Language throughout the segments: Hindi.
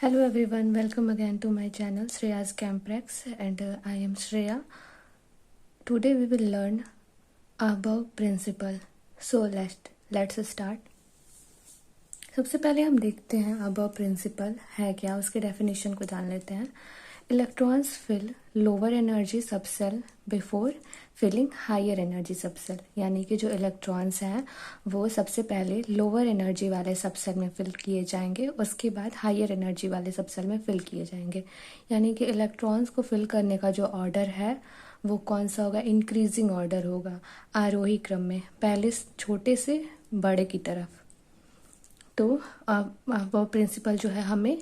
Hello everyone, welcome again to my channel Shreya's Camprex and I am Shreya. Today we will learn above principle. So let's start. सबसे पहले हम देखते हैं above principle है क्या, उसके डेफिनेशन को जान लेते हैं. Electrons fill lower energy subshell before filling higher energy subshell. यानी कि जो इलेक्ट्रॉन्स हैं वो सबसे पहले लोअर एनर्जी वाले सबसेल में फिल किए जाएंगे, उसके बाद हायर एनर्जी वाले सबसेल में फिल किए जाएंगे. यानी कि इलेक्ट्रॉन्स को फिल करने का जो ऑर्डर है वो कौन सा होगा, इंक्रीजिंग ऑर्डर होगा, आरोही क्रम में, पहले छोटे से बड़े की तरफ. तो वो प्रिंसिपल जो है हमें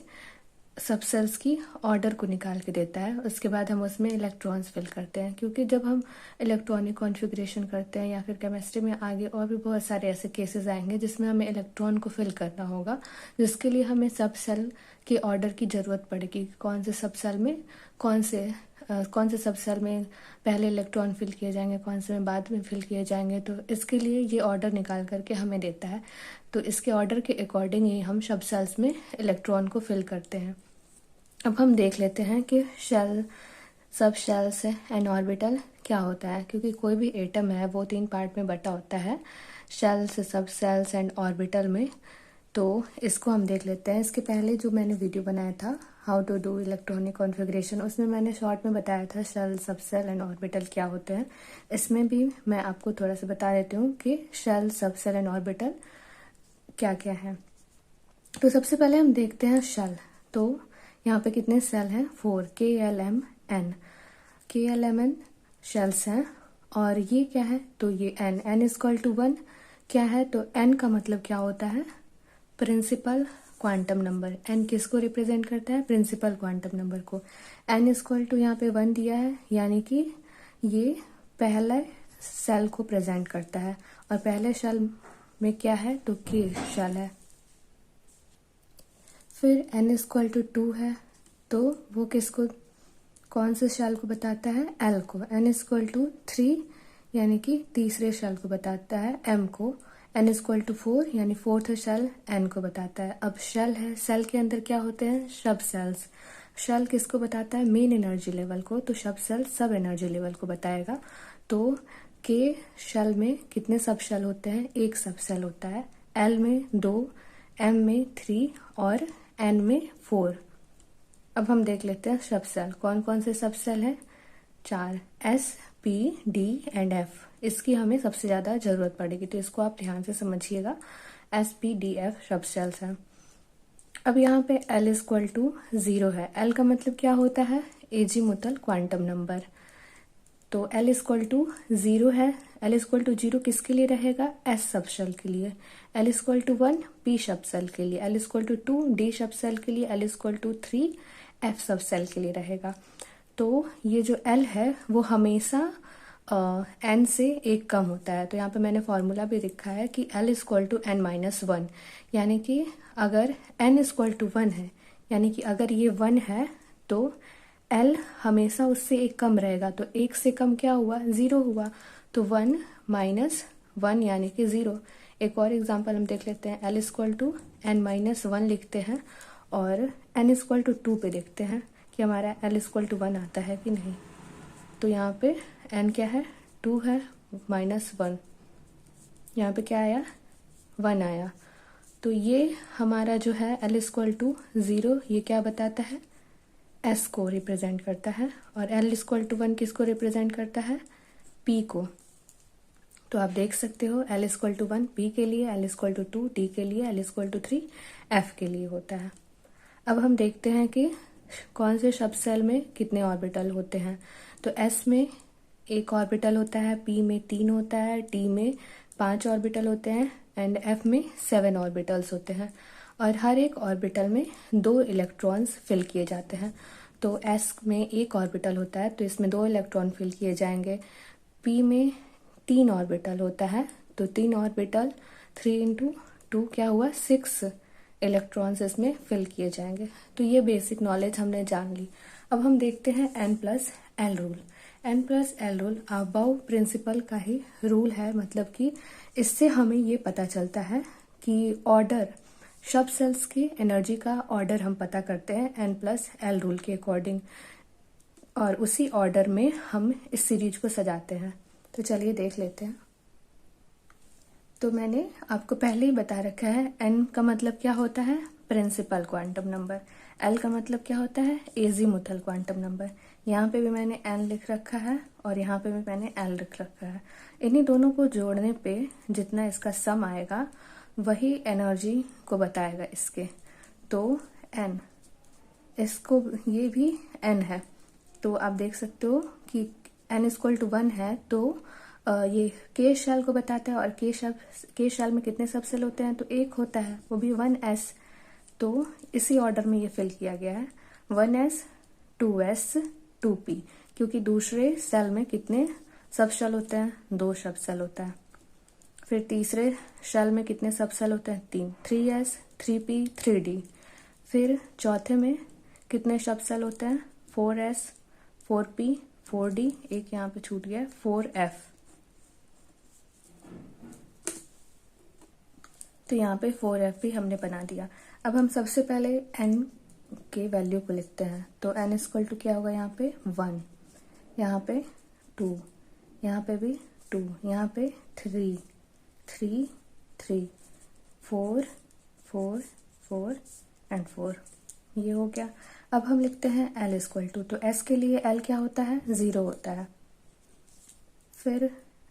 सबसेल्स की ऑर्डर को निकाल के देता है. उसके बाद हम उसमें इलेक्ट्रॉन्स फिल करते हैं, क्योंकि जब हम इलेक्ट्रॉनिक कॉन्फ़िगरेशन करते हैं या फिर केमिस्ट्री में आगे और भी बहुत सारे ऐसे केसेस आएंगे जिसमें हमें इलेक्ट्रॉन को फिल करना होगा, जिसके लिए हमें सब सेल के ऑर्डर की ज़रूरत पड़ेगी. कौन से सब सेल में कौन से सब सेल में पहले इलेक्ट्रॉन फिल किए जाएंगे, कौन से में बाद में फिल किए जाएंगे. तो इसके लिए ये ऑर्डर निकाल करके हमें देता है. तो इसके ऑर्डर के अकॉर्डिंग ही हम सब सेल्स में इलेक्ट्रॉन को फिल करते हैं. अब हम देख लेते हैं कि सब शेल से एन ऑर्बिटल क्या होता है, क्योंकि कोई भी एटम है वो 3 पार्ट में बटा होता है, शेल से सब सेल्स एंड ऑर्बिटल में. तो इसको हम देख लेते हैं. इसके पहले जो मैंने वीडियो बनाया था how to do electronic configuration, उसमें मैंने शॉर्ट में बताया था शेल, सब सेल एंड ऑर्बिटल क्या होते हैं. इसमें भी मैं आपको थोड़ा सा बता देती हूँ कि शेल, सब सेल एंड ऑर्बिटल क्या क्या है. तो सबसे पहले हम देखते हैं शेल. तो यहाँ पे कितने सेल हैं, 4, KLMN शेल्स हैं. और ये क्या है, तो ये n इक्वल टू 1 क्या है, तो n का मतलब क्या होता है, प्रिंसिपल क्वांटम नंबर. n किसको रिप्रेजेंट करता है, प्रिंसिपल क्वांटम नंबर को. n इक्वल टू यहाँ पे 1 दिया है, यानी कि ये पहले सेल को प्रेजेंट करता है. और पहले शेल में क्या है, तो K शेल है. फिर n इक्वल टू 2 है, तो वो किसको, कौन से शेल को बताता है, L को. n इक्वल टू 3 यानी कि तीसरे शेल को बताता है, M को. n इक्वल टू 4 यानी फोर्थ शेल N को बताता है. अब शेल है, सेल के अंदर क्या होते हैं, सब सेल्स. शेल किसको बताता है, मेन एनर्जी लेवल को, तो सब सेल सब एनर्जी लेवल को बताएगा. तो K शेल में कितने सब शेल होते हैं, एक सब सेल होता है. L में 2, M में 3 और N में 4. अब हम देख लेते हैं सब सेल, कौन कौन से सब सेल हैं, 4, S, P, D and F. इसकी हमें सबसे ज़्यादा ज़रूरत पड़ेगी, तो इसको आप ध्यान से समझिएगा. S, P, D, F सब सेल्स हैं. अब यहाँ पे L इक्वल टू 0 है. L का मतलब क्या होता है, एजीमुथल क्वांटम नंबर. तो L इक्वल टू 0 है. L इक्वल टू 0 किसके लिए रहेगा, S सब सेल के लिए. L इक्वल टू 1 P सब सेल के लिए. L इक्वल टू 2 D सब सेल के लिए. L इक्वल टू 3 F सब सेल के लिए रहेगा. तो ये जो L है वो हमेशा N से एक कम होता है. तो यहाँ पे मैंने फॉर्मूला भी लिखा है कि L इक्वल टू N-1, यानी कि अगर N इक्वल टू 1 है, यानी कि अगर ये 1 है तो L हमेशा उससे एक कम रहेगा. तो एक से कम क्या हुआ, 0 हुआ. तो 1 माइनस 1 यानी कि 0. एक और एग्जांपल हम देख लेते हैं. L इक्वल टू N-1 लिखते हैं और N इक्वल टू 2 पे देखते हैं कि हमारा L इक्वल टू 1 आता है कि नहीं. तो यहाँ पे N क्या है, 2 है, -1. यहाँ पे क्या आया, 1 आया. तो ये हमारा जो है L इक्वल टू 0, ये क्या बताता है, S को रिप्रेजेंट करता है. और L इक्वल टू 1 किसको रिप्रेजेंट करता है, P को. तो आप देख सकते हो L इक्वल टू 1 P के लिए, L इक्वल टू 2 D के लिए, L इक्वल टू 3 F के लिए होता है. अब हम देखते हैं कि कौन से सब सेल में कितने ऑर्बिटल होते हैं. तो S में एक ऑर्बिटल होता है, P में 3 होता है, T में 5 ऑर्बिटल होते हैं एंड F में 7 ऑर्बिटल्स होते हैं. और हर एक ऑर्बिटल में 2 इलेक्ट्रॉन्स फिल किए जाते हैं. तो S में एक ऑर्बिटल होता है तो इसमें 2 इलेक्ट्रॉन फिल किए जाएंगे. P में 3 ऑर्बिटल होता है, तो 3 ऑर्बिटल 3 इंटू 2 क्या हुआ, 6 इलेक्ट्रॉन्स इसमें फिल किए जाएंगे. तो ये बेसिक नॉलेज हमने जान ली. अब हम देखते हैं N+L rule. N+L rule about principal का ही रूल है, मतलब कि इससे हमें ये पता चलता है कि ऑर्डर सब सेल्स की एनर्जी का ऑर्डर हम पता करते हैं n+l रूल के अकॉर्डिंग, और उसी ऑर्डर में हम इस सीरीज को सजाते हैं। तो चलिए देख लेते हैं। तो मैंने आपको पहले ही बता रखा है, n का मतलब क्या होता है, प्रिंसिपल क्वांटम नंबर। l का मतलब क्या होता है, एजीमुथल क्वांटम नंबर। यहाँ पे भी मैंने n लिख रखा है और यहाँ पे भी मैंने l लिख रखा है। इन्हीं दोनों को जोड़ने पे जितना इसका सम आएगा वही एनर्जी को बताएगा इसके। तो n, इसको ये भी n है, तो आप देख सकते हो कि n=1 है, तो ये के शेल को बताता है, और के शेल में कितने सबसेल होते हैं, तो एक होता है, वो भी 1s। तो इसी ऑर्डर में ये फिल किया गया है, 1s 2s 2p, क्योंकि दूसरे सेल में कितने सबसेल होते हैं, 2 सबसेल होता है। फिर तीसरे शेल में कितने सबसेल होते हैं, 3, 3s 3p 3d। फिर चौथे में कितने सबसेल होते हैं, 4s 4p 4d, एक यहाँ पे छूट गया 4f। तो यहाँ पे 4f भी हमने बना दिया। अब हम सबसे पहले n के वैल्यू को लिखते हैं। तो n= क्या होगा, यहाँ पे 1, यहाँ पे 2, यहाँ पे भी 2, यहाँ पे 3 3 3 4 4 4 एंड 4, ये हो गया। अब हम लिखते हैं l=, तो s के लिए l क्या होता है, 0 होता है। फिर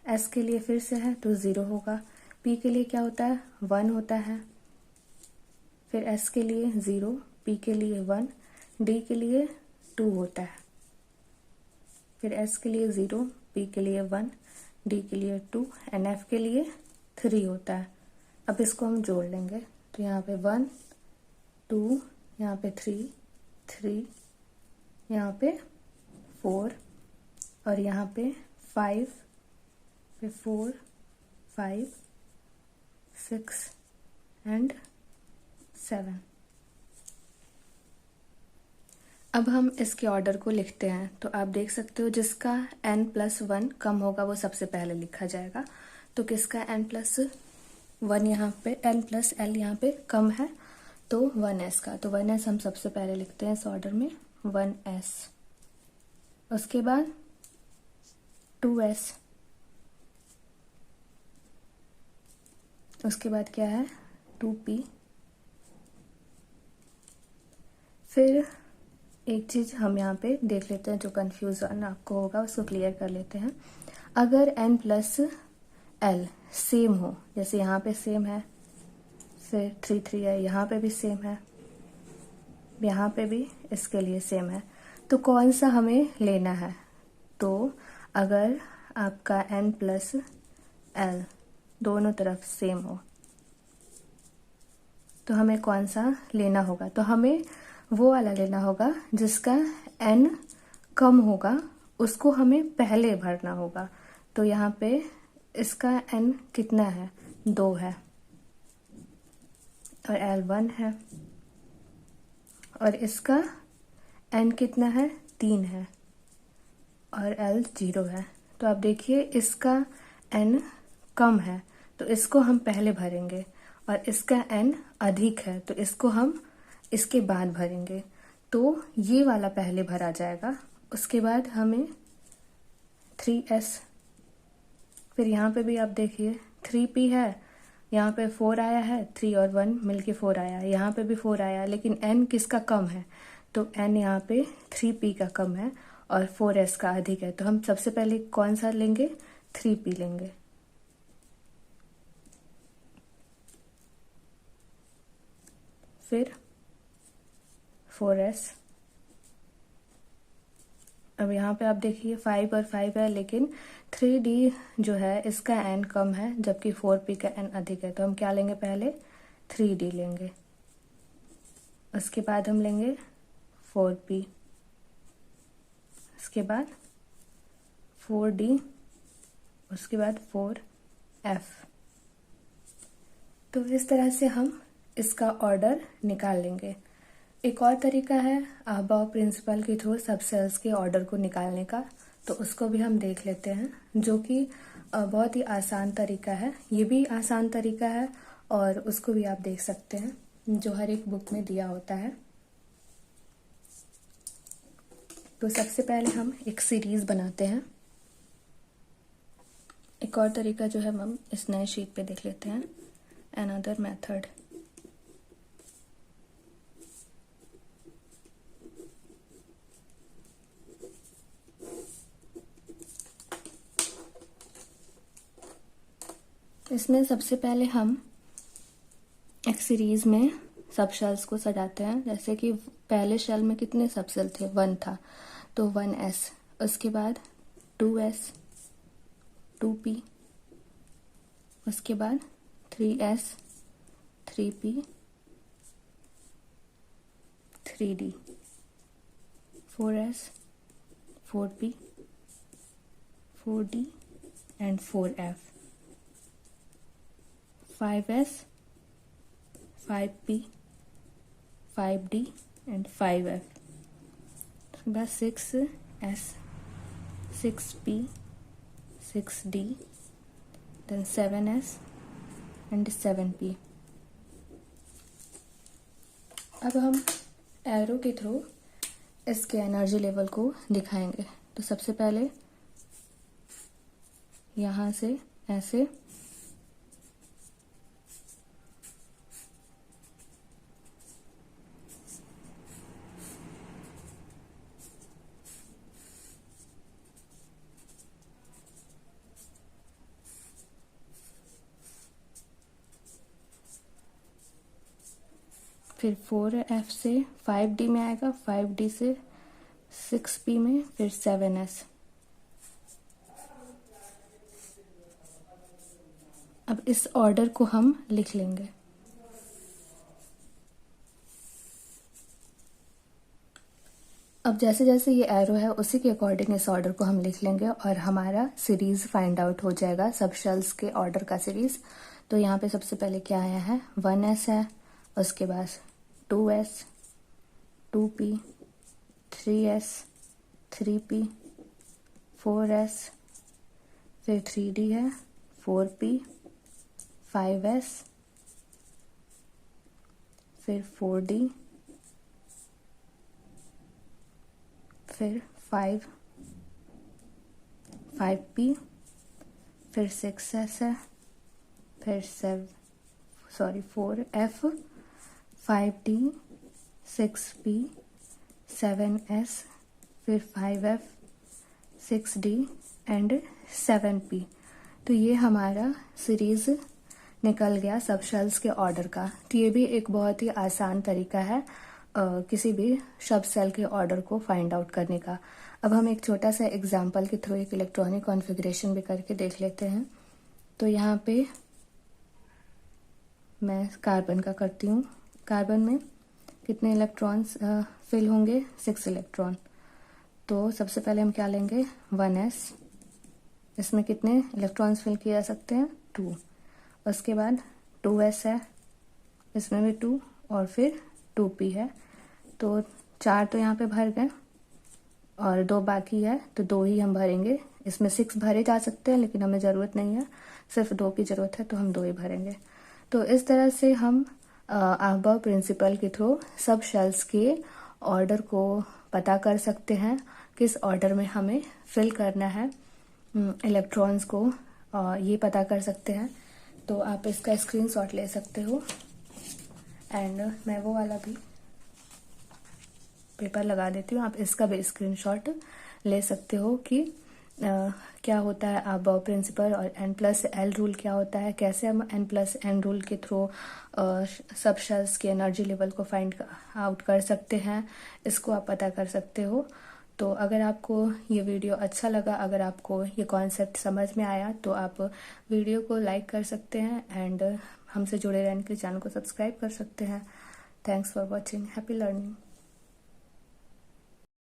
s के लिए फिर से है तो 0 होगा। p के लिए क्या होता है, 1 होता है। फिर s के लिए 0, p के लिए 1, d के लिए 2 होता है। फिर s के लिए 0, p के लिए 1, d के लिए 2 एंड f के लिए 3 होता है। अब इसको हम जोड़ लेंगे, तो यहाँ पे 1 2, यहाँ पे 3 3, यहाँ पे 4, और यहाँ पे 5, फिर 4 5 6 एंड 7। अब हम इसके ऑर्डर को लिखते हैं। तो आप देख सकते हो जिसका n+1 कम होगा वो सबसे पहले लिखा जाएगा। तो किसका n+1 यहाँ पे, n+l यहाँ पे कम है, तो 1s का। तो 1s हम सबसे पहले लिखते हैं इस ऑर्डर में, 1s। उसके बाद 2s, उसके बाद क्या है, 2p। फिर एक चीज हम यहाँ पे देख लेते हैं, जो कंफ्यूजन आपको होगा उसको क्लियर कर लेते हैं। अगर n+l सेम हो, जैसे यहाँ पे सेम है, फिर 3 3 है, यहाँ पे भी सेम है, यहाँ पे भी इसके लिए सेम है, तो कौन सा हमें लेना है। तो अगर आपका n+l दोनों तरफ सेम हो तो हमें कौन सा लेना होगा, तो हमें वो वाला लेना होगा जिसका n कम होगा, उसको हमें पहले भरना होगा। तो यहाँ पे इसका n कितना है, 2 है, और l 1 है, और इसका n कितना है, 3 है, और l 0 है। तो आप देखिए इसका n कम है तो इसको हम पहले भरेंगे, और इसका n अधिक है तो इसको हम इसके बाद भरेंगे। तो ये वाला पहले भरा जाएगा, उसके बाद हमें 3s। फिर यहाँ पे भी आप देखिए 3p है, यहाँ पे 4 आया है, 3 और 1 मिलके 4 आया, यहाँ पे भी 4 आया, लेकिन n किसका कम है, तो n यहाँ पे 3p का कम है और 4s का अधिक है। तो हम सबसे पहले कौन सा लेंगे, 3p लेंगे। फिर 4s। अब यहाँ पे आप देखिए 5 और 5 है, लेकिन 3d जो है इसका n कम है जबकि 4p का n अधिक है, तो हम क्या लेंगे, पहले 3d लेंगे, उसके बाद हम लेंगे 4p, उसके बाद 4d, उसके बाद 4f। तो इस तरह से हम इसका ऑर्डर निकाल लेंगे। एक और तरीका है अबाव प्रिंसिपल के थ्रू सब सेल्स के ऑर्डर को निकालने का, तो उसको भी हम देख लेते हैं, जो कि बहुत ही आसान तरीका है। ये भी आसान तरीका है और उसको भी आप देख सकते हैं। जो हर एक बुक में दिया होता है। तो सबसे पहले हम एक सीरीज बनाते हैं। एक और तरीका जो है हम इस नए शीट पे देख लेते हैं, अनदर मेथड। इसमें सबसे पहले हम एक सीरीज में सब शेल्स को सजाते हैं। जैसे कि पहले शेल में कितने सब शेल थे, 1 था, तो 1s, उसके बाद 2s, 2p, उसके बाद 3s, 3p, 3d, 4s, 4p, 4d and 4f, 5s, 5p, 5d and 5f, उसके बाद 6s, 6p, 6d, then 7s and 7p। अब हम एरो के थ्रू इसके एनर्जी लेवल को दिखाएंगे। तो सबसे पहले यहाँ से ऐसे, फिर 4f से 5d में आएगा, 5d से 6p में, फिर 7s। अब इस ऑर्डर को हम लिख लेंगे। अब जैसे जैसे ये एरो है उसी के अकॉर्डिंग इस ऑर्डर को हम लिख लेंगे और हमारा सीरीज फाइंड आउट हो जाएगा, सब शेल्स के ऑर्डर का सीरीज। तो यहाँ पे सबसे पहले क्या आया है, 1s है, उसके बाद 2s, 2p, 3s, 3p, 4s, फिर 3d है, 4p, 5s, फिर 4d, फिर 5p, फिर 6s है, फिर 4f, 5d, 6p, 7s, फिर 5f, 6d एंड 7p। तो ये हमारा सीरीज निकल गया सब शेल्स के ऑर्डर का। तो ये भी एक बहुत ही आसान तरीका है किसी भी सब शेल के ऑर्डर को फाइंड आउट करने का। अब हम एक छोटा सा एग्जांपल के थ्रू एक इलेक्ट्रॉनिक कॉन्फ़िगरेशन भी करके देख लेते हैं। तो यहाँ पे मैं कार्बन का करती हूँ। कार्बन में कितने इलेक्ट्रॉन्स फिल होंगे, 6 इलेक्ट्रॉन। तो सबसे पहले हम क्या लेंगे, 1s, इसमें कितने इलेक्ट्रॉन्स फिल किए जा सकते हैं, 2। उसके बाद 2s है, इसमें भी 2, और फिर 2p है। तो 4 तो यहाँ पे भर गए और 2 बाकी है, तो 2 ही हम भरेंगे। इसमें 6 भरे जा सकते हैं लेकिन हमें ज़रूरत नहीं है, सिर्फ 2 की ज़रूरत है, तो हम 2 ही भरेंगे। तो इस तरह से हम अबव प्रिंसिपल के थ्रू सब शेल्स के ऑर्डर को पता कर सकते हैं, किस ऑर्डर में हमें फिल करना है इलेक्ट्रॉन्स को, ये पता कर सकते हैं। तो आप इसका स्क्रीनशॉट ले सकते हो एंड मैं वो वाला भी पेपर लगा देती हूँ, आप इसका भी स्क्रीनशॉट ले सकते हो कि क्या होता है अबव प्रिंसिपल और n+l रूल क्या होता है, कैसे हम n+n रूल के थ्रू सब शेल्स के एनर्जी लेवल को फाइंड आउट कर सकते हैं, इसको आप पता कर सकते हो। तो अगर आपको ये वीडियो अच्छा लगा, अगर आपको ये कॉन्सेप्ट समझ में आया, तो आप वीडियो को लाइक कर सकते हैं एंड हमसे जुड़े रहने के लिए चैनल को सब्सक्राइब कर सकते हैं। Thanks for watching, happy learning.